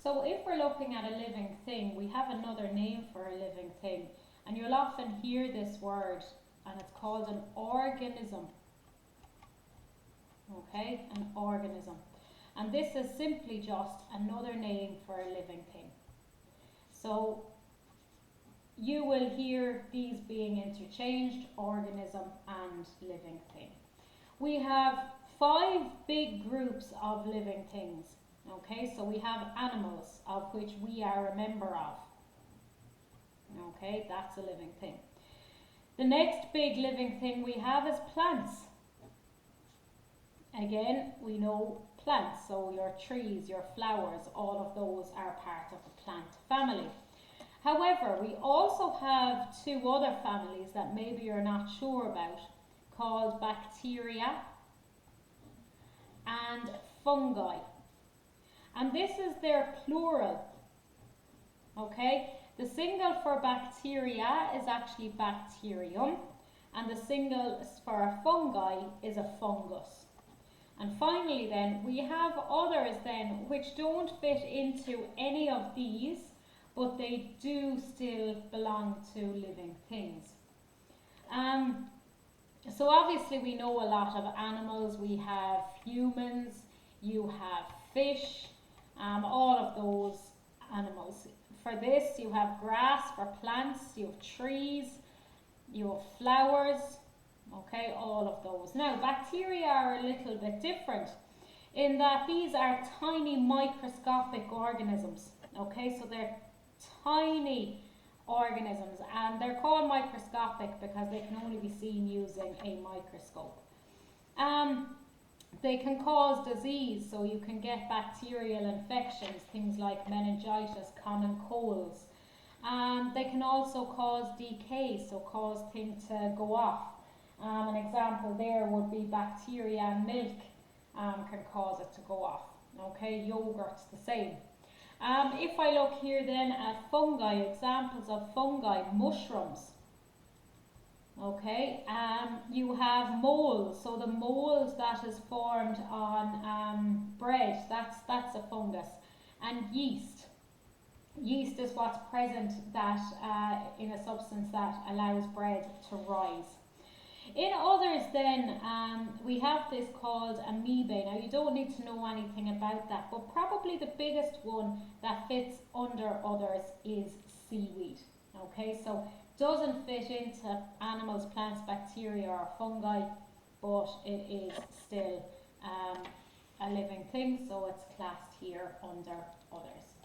So if we're looking at a living thing, we have another name for a living thing. And you'll often hear this word, and it's called an organism. Okay, an organism. And this is simply just another name for a living thing. So you will hear these being interchanged, organism and living thing. We have 5 big groups of living things. Okay, so we have animals, of which we are a member of. Okay, that's a living thing. The next big living thing we have is plants. Again, we know plants, so your trees, your flowers, all of those are part of the plant family. However, we also have 2 other families that maybe you're not sure about, called bacteria and fungi. And this is their plural. Okay, the single for bacteria is actually bacterium, and the single for a fungi is a fungus. And finally then, we have others then which don't fit into any of these, but they do still belong to living things. So obviously we know a lot of animals. We have humans, you have fish, all of those animals. For this you have grass for plants, you have trees, you have flowers, okay, all of those. Now bacteria are a little bit different in that these are tiny microscopic organisms, okay, so they're tiny organisms and they're called microscopic because they can only be seen using a microscope. They can cause disease, so you can get bacterial infections, things like meningitis, common colds. They can also cause decay, so cause things to go off. An example there would be bacteria in milk can cause it to go off. Okay, yogurt's the same. If I look here then at fungi, examples of fungi, mushrooms. Okay, you have mold, so the mold that is formed on bread, that's a fungus. And yeast. Yeast is what's present that in a substance that allows bread to rise. In others then, we have this called amoeba. Now you don't need to know anything about that, but probably the biggest one that fits under others is seaweed. Okay, so doesn't fit into animals, plants, bacteria or fungi, but it is still a living thing, so it's classed here under others.